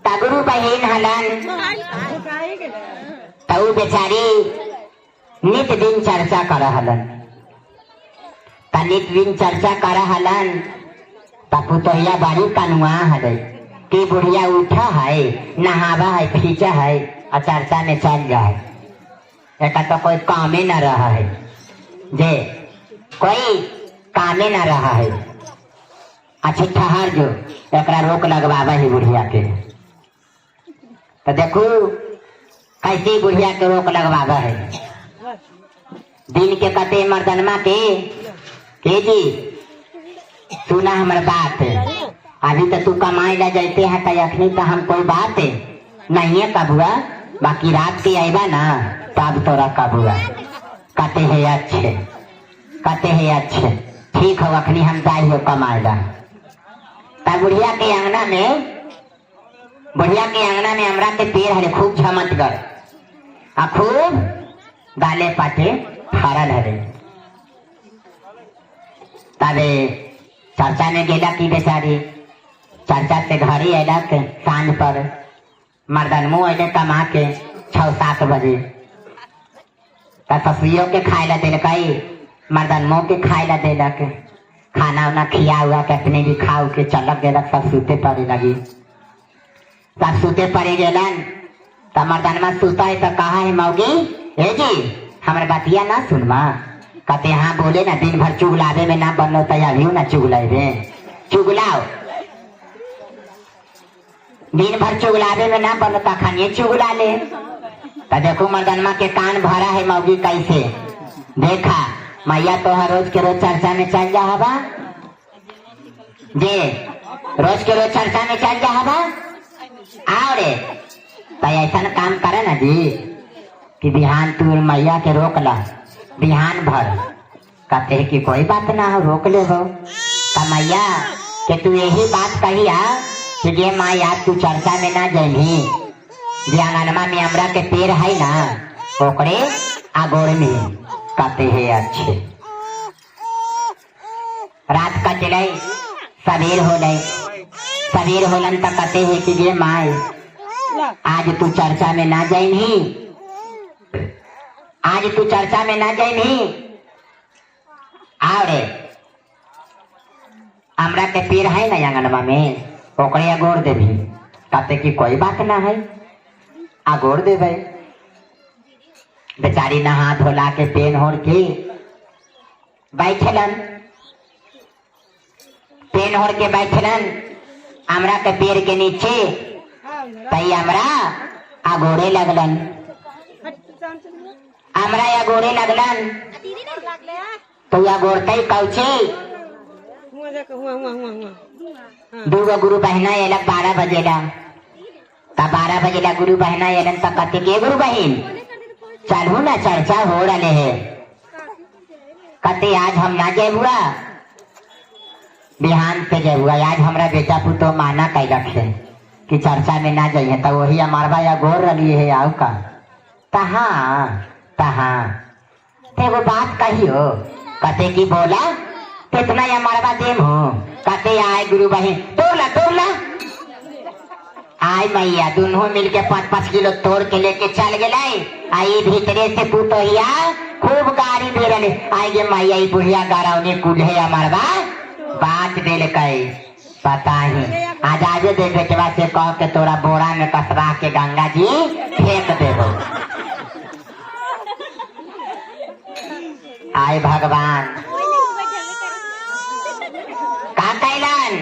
तगरू बहन हलन तऊ बेचारी नित दिन चर्चा कर हलन नित दिन चर्चा कर हलन पुतहिया बारी कनुआ हले कि बुढ़िया उठा है नहावा है खींचा है और चर्चा में चल जाए एक तो कोई कामे न रहा है जे कोई कामे न रहा है। अच्छा ठहर जो एक रोक लगवावा है बुढ़िया के तो देखो कैसी बुढ़िया के रोक लगवावा है। दिन के कते मर्दनमा के जी सुना हमार बात अभी तो तू कमाए ला जाते है तो अखनी तो हम कोई बात नहीं है कबुआ बाकी रात के आएगा ना तब तोरा कबुआ कहते हैं अच्छे ठीक हो अखनी हम जाई हो कमाए ला। तब बुढ़िया के अंगना में हमरा के पेड़ हरे खूब झमटगर आ खूब गाले पाटे फरल हरे। तबे चर्चा में गेला की बेचारी चर्चा से घरे अला के सांझ पर मर्दन मुँह अले कमा के 6-7 बजे ससुरियों के खाए ला दिल मर्दन मुँह के खाए ला दिलक खाना उना खिया हुआ के अपने भी खाओ के चलक दिलक सब सूते पड़े लगी। सब सूते पड़े गेलन तब मर्दनमा सूता है तो कहा है मौगी हे जी हमारे बतिया ना सुनमा कहते हाँ बोले ना दिन भर चुगलावे में ना बनो तैयार ना चुगलावे चुगलाओ दिन भर चुगलावे में ना बनो तखनिए चुगला ले। तो देखो मर्दनमा के कान भरा है मौगी कैसे देखा मैया तो हर रोज के रोज चर्चा में चल जा हवा जे रोज के रोज चर्चा में चल जा हवा आओ रे तो ऐसा काम करे ना जी कि बिहान तू मैया के रोक ला बिहान भर कहते है कि कोई बात ना हो रोक ले हो तो मैया कि तू यही बात कहिया कि ये माया तू चर्चा में ना जाही आंगनमा में हमरा के पेड़ है ना ओकरे आगोड़ में कहते हैं अच्छे। रात का चले सवेर होलन तो कहते है कि ये माय आज तू चर्चा में ना जाही आज तू चर्चा में ना जाही आओ रे हमरा के पेड़ है ना आंगनमा में ओकरे अगोड़ देवी कहते कि कोई बात ना है अगोड़ देवे। बेचारी नहा धोला के पेन होड़ के बैठलन हमरा के पेड़ के नीचे तई हमरा अगोड़े लगलन तो अगोड़ते कौचे दूगो गुरु बहना एलक 12 बजेला तब 12 बजेला गुरु बहना एलन तब कहते के गुरु बहन चलू ना चर्चा हो रहे है कहते आज हम ना जाए हुआ बिहान पे जाए हुआ आज हमारा बेटा पुतो माना कैलक है कि चर्चा में ना जाइए तो वही हमारा या गोर रही है आओ का तहाँ वो बात कही हो कहते कि बोला कितना या मरवा देम हो कहते आए गुरु बहन तोड़ला आय मैया दोनों मिलके 5-5 किलो तोड़ के लेके चल गए आई भीतरे से पुतोहिया खूब गाड़ी दे रहे आई गे मैया बुढ़िया गारौने कूल्हे मरवा बात दिल कई पता ही आज दे बेटवा से कह के तोरा बोरा में कसरा के गंगा जी फेंक देबो। आय भगवान का कैलन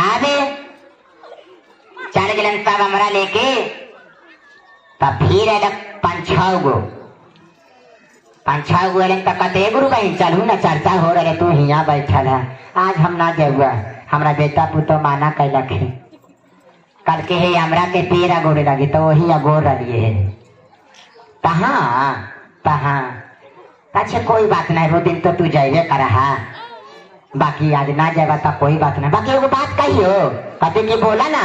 आबे चल गलन सब हमरा लेके तब फिर 5-6 गो एलन तक कहते गुरु बहन चलू ना चर्चा हो रहे तू हिया बैठल है आज हम ना जाऊआ हमरा बेटा पुतो माना कैलक है कल के है हमरा के पेड़ अगोड़े लगी तो वही अगोड़ रही है तहाँ अच्छा कोई बात नहीं वो दिन तो तू जाइए करहा बाकी आज ना जाएगा तो कोई बात नहीं बाकी वो बात कहियो कहते कि बोला ना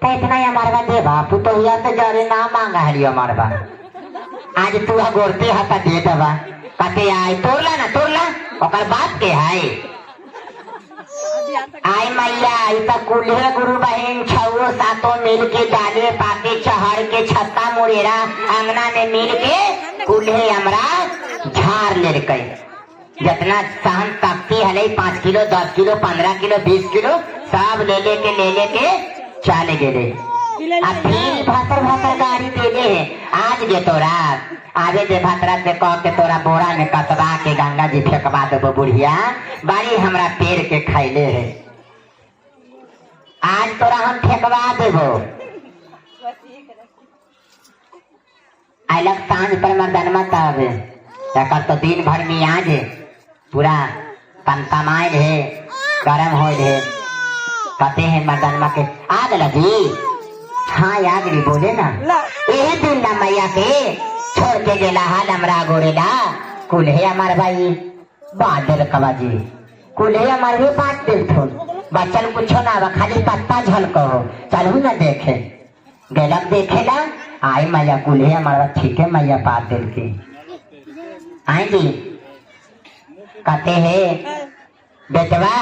तो इतना ही हमारा देवा पुतो हुआ तो जरे ना मांगा हरियो हमारा आज तू गोरते हता दे दबा कहते आए तोड़ला ओकर बात के है आई मैया तो कुल्हे गुरु बहन छो सातों मिल के डाले पाके चढ़ के छत्ता मुड़ेरा अंगना में मिल के कुल्हे हमरा झाड़ ले गई। जितना सहन शक्ति हले 5 किलो 10 किलो 15 किलो 20 किलो सब ले लेके चले गए। अब फिर भातर गाड़ी दे दे आज गे तोरा आगे जे भातरा से कह के तोरा बोरा में कसबा के गंगा जी फेंकवा देबो बुढ़िया बाड़ी हमरा पेड़ के खैले है। आज तोरा हम फेंकवा देबो। अलग सांझ पर मर्दनमा तब एक तो दिन भर में आज पूरा तमतमाइल है गरम हो है कहते हैं मर्दनमा के आ गला जी। हाँ याद नहीं बोले ना यही दिन ना मैया के छोड़ के गेला हाल हमरा गोरेला कुल्हे हमार भाई बात दिल कबा जी कुल्हे हमार भी बात दिल थो बच्चन कुछो ना खाली पत्ता झलको चलू ना देखे गलत देखेला आई मैया कुल्हे हमारा ठीक है मैया बात दिल की आएंगी कहते है बेटवा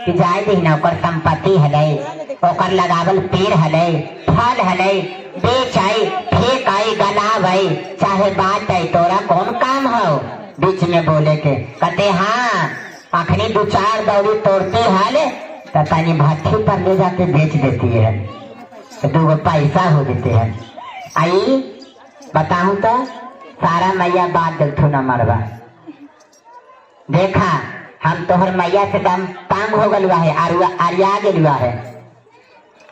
कि जाए दी ना ओकर संपत्ति हले ओकर लगावल पेड़ हले फल हले बेच आई फेंक आई गलाव आई चाहे बात आई तोरा कौन काम हो बीच में बोले के कहते हाँ अखनी 2-4 दौड़ी तोड़ती हल तो तनी भट्टी पर ले जाके बेच देती है तो 2 पैसा हो देते हैं। आई बताऊं तो सारा मैया बात देखो न मरवा देखा हम तोहर मैया से दम तंग हो गलुआ है आरिया गलुआ है।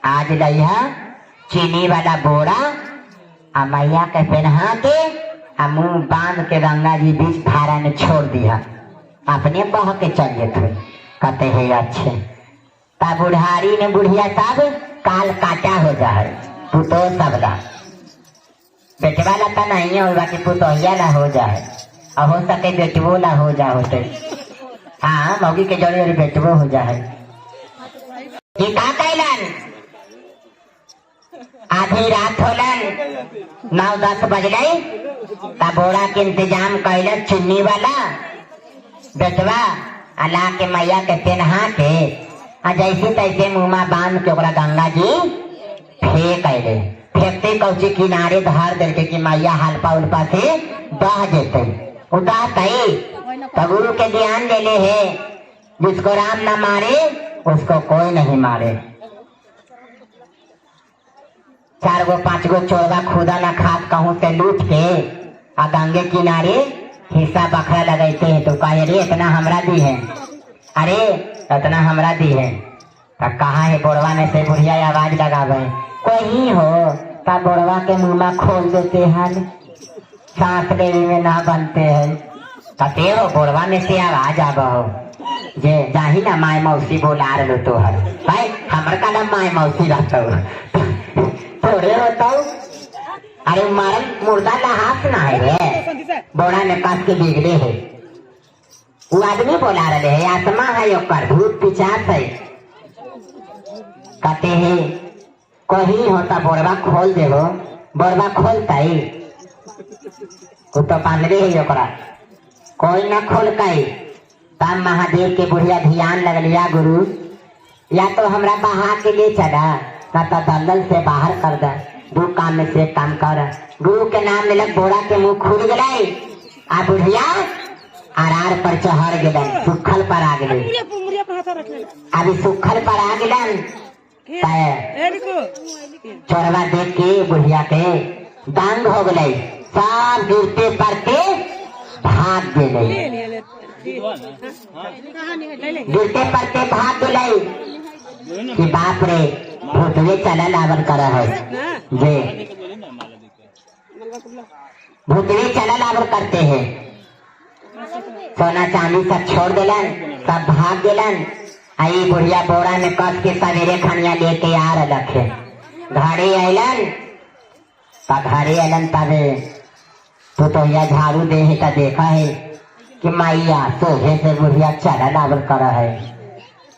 आज लइहा चीनी वाला बोरा आ मैया के पहना के आ मुंह बांध के गंगा जी बीच धारा में छोड़ दिया अपने बह के चल गए। कहते है अच्छे ता बुढ़ारी ने बुढ़िया सब काल काटा हो जाए पुतो सबला बेटवा ला तो नहीं होगा कि पुतोहिया ला हो जाए और हो सके बेटवो ला हो जा होते हाँ मौगी के जोड़े बेटवो हो जाए। ये का कैलन आधी रात होलन 9-10 बजले ता बोरा के इंतजाम कैलन चुन्नी वाला बेटवा अला के मैया के तेनहा के आ जैसे तैसे मुँह बांध के ओकरा गंगा जी फेंक अले फेंकते कौची किनारे धर दे कि मैया हल्पा उल्पा से बह जेते उदातई तो गुरु के ध्यान ले ले है जिसको राम न मारे उसको कोई नहीं मारे। 4-5 चोरवा खुदा न खास कहूँ से लूट के आ गंगे किनारे हिस्सा बखरा लगाते हैं तो कहे रे इतना हमरा दी है अरे इतना हमरा दी है तो कहा है बोरवा में से बुढ़िया आवाज लगावे कोई हो ता बोरवा के मुँह में खोल देते हैं सांस लेने में ना बनते हैं कहते हो बोरवा में से आवाज आबो जे जाही ना माय मौसी बोला रहे तो हर भाई हमर का नाम माय मौसी रहता थोड़े होता अरे मारन मुर्दा का हाथ ना है रे बोरा में काट के बिगड़े है वो आदमी बोला रहे है आत्मा है ओकर भूत पिचास है। कहते है कोई होता बोरवा खोल देवो बोरवा खोलता ही वो तो पांडे है ओकरा कोई ना खोल कई तब महादेव के बुढ़िया ध्यान लग लिया गुरु या तो हमरा बहा के ले चला ना तो दलदल से बाहर कर दे 2 काम में से काम कर। गुरु के नाम मिलक बोरा के मुंह खुल गए आ बुढ़िया आरार पर चढ़ गए सुखल पर आ गए अभी सुखल पर आ गए चोरवा देख के बुढ़िया के दंग हो गए सब गिरते पड़ते भाग गए गिरते पड़ते भाग गए कि बाप रे भूतवे चला लावर कर जे भूतवे चला लावर करते हैं सोना चांदी सब छोड़ दिलन सब भाग दिलन। आई बुढ़िया बोरा में कस के सवेरे खनिया लेके आ रखे घरे अलन घरे अलन तबे तो यह झाड़ू दे है देखा है कि मैया सोहे से बुढ़िया चला लावर कर है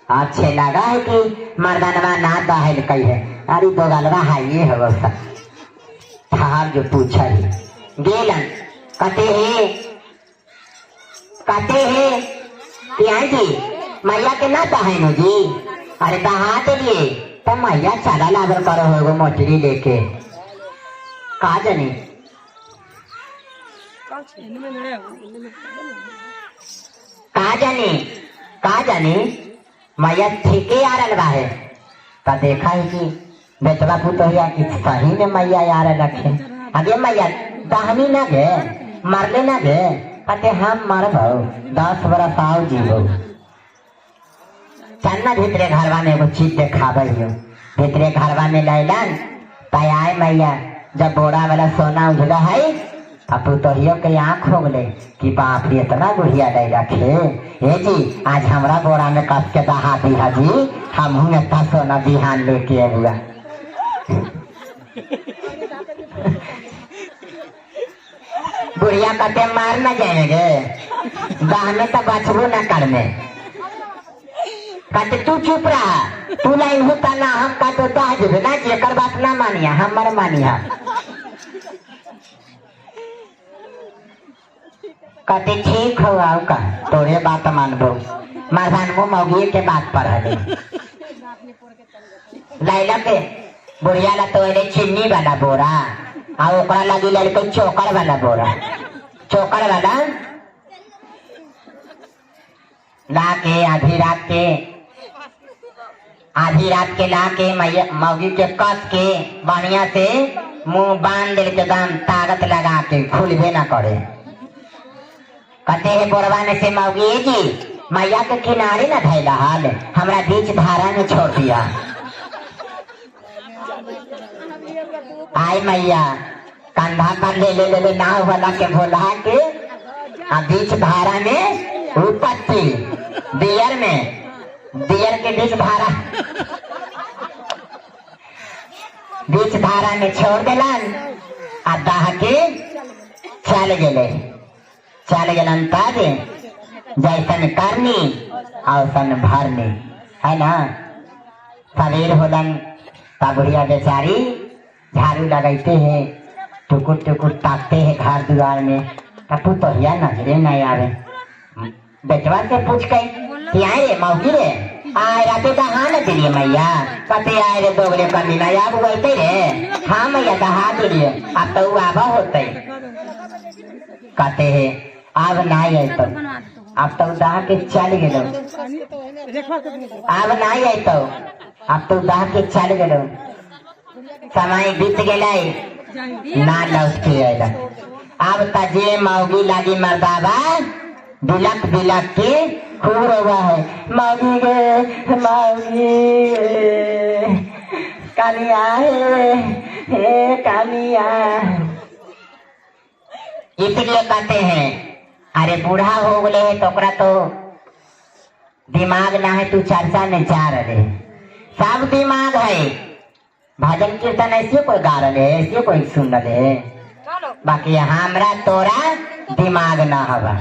अच्छे लगा है कि मर्दानवा ना दहल कही है अरे दो गलवा है ये है ठहर जो पूछा गेलन कहते हैं कि आई जी मैया के ना दहानु जी। अरे दहा दिलिए तो मैया चला लागल करो हो मछली लेके का जानी का जानी मैया ठीके आ रहा है। तो देखा है कि बेटवा पुतहिया की सही में मैया आ रखे। अगे मैया दहनी ना गे मारले ना गे कहते हम मरब 10 बरस आओ जीवो चन्ना भीतरे घरवा में एगो चीज देखावे भीतरे घरवा में लैलन आए मैया जब बोरा वाला सोना उजला है अब पुतहियो के आँख हो गए कि बाप रे इतना बुढ़िया ले रखे। ए जी आज हमरा बोरा में कस के दहा दिया जी हम हूँ इतना सोना बिहान लेके हुआ। बुढ़िया कहते मार न जाएंगे दाहने तो बचबो न कर में कहते तू चुप रहा तू लाइन होता ना हम का तो दह जेबे ना जेकर बात ना मानिया हमर मानिया। कहते ठीक हो आओ का तोरे बात मानबो मरदानबो मौगिए के बात पर है। लैला के बुढ़िया ला तो चीनी वाला बोरा आ ओकरा लगी लड़के चोकर वाला बोरा चोकर वाला ला के आधी रात के ला के मौगी के कस के बढ़िया से मुंह बांध दे के दाम ताकत लगा के खुलबे ना करे। कहते है बोरवा में से मौगी जी मैया के किनारे न धैला हाल हमरा बीच धारा में छोड़ दिया। आई मैया कंधा पर ले नाव वाला के भोला के बीच धारा में उपत्ति दियर के बीच धारा में छोड़ दिलन आ दाह के चल गलन तब जैसन करनी औसन भरनी है ना। सवेर होलन तब बुढ़िया बेचारी झाड़ू लगाते हैं टुकुर ताकते हैं घर द्वार में तब तो नजरे नहीं आवे। बेचवा से पूछ के आए रे मौगी रे आए राते दहा न दिलिए मैया कहते आए रे दोगले करनी ना अब बोलते रे हाँ मैया दहा दिलिए अब तो आबा होते कहते है अब नहीं आई तो अब तो दहा के चल गए अब नहीं आई तो अब तो दहा के चल गए समय बीत गए ना लौट के आएगा। अब तजे मौगी लगी मर्दाबा बिलक के खूब रोवा है मौगी गे कानिया हे कानिया। इसलिए कहते हैं अरे बूढ़ा हो गए है तो तो दिमाग ना है तू चर्चा में जा रहे सब दिमाग है भजन कीर्तन ऐसे कोई गा रहे ऐसे कोई सुन रहे बाकी हमरा तोरा दिमाग ना हवा।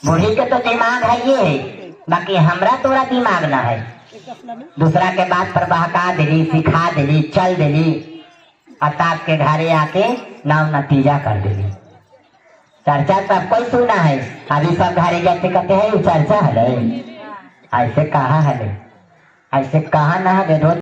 बूढ़ी के तो दिमाग है ये है बाकी हमरा तोरा दिमाग ना है। दूसरा के बात पर बहका दिली सिखा दिली चल दिली और ताप के घरे आके नाव नतीजा कर दिली। चर्चा सब कोई सुना है अभी सब घरे जाते कहते हैं चर्चा है ऐसे कहा है ऐसे कहा ना है रोज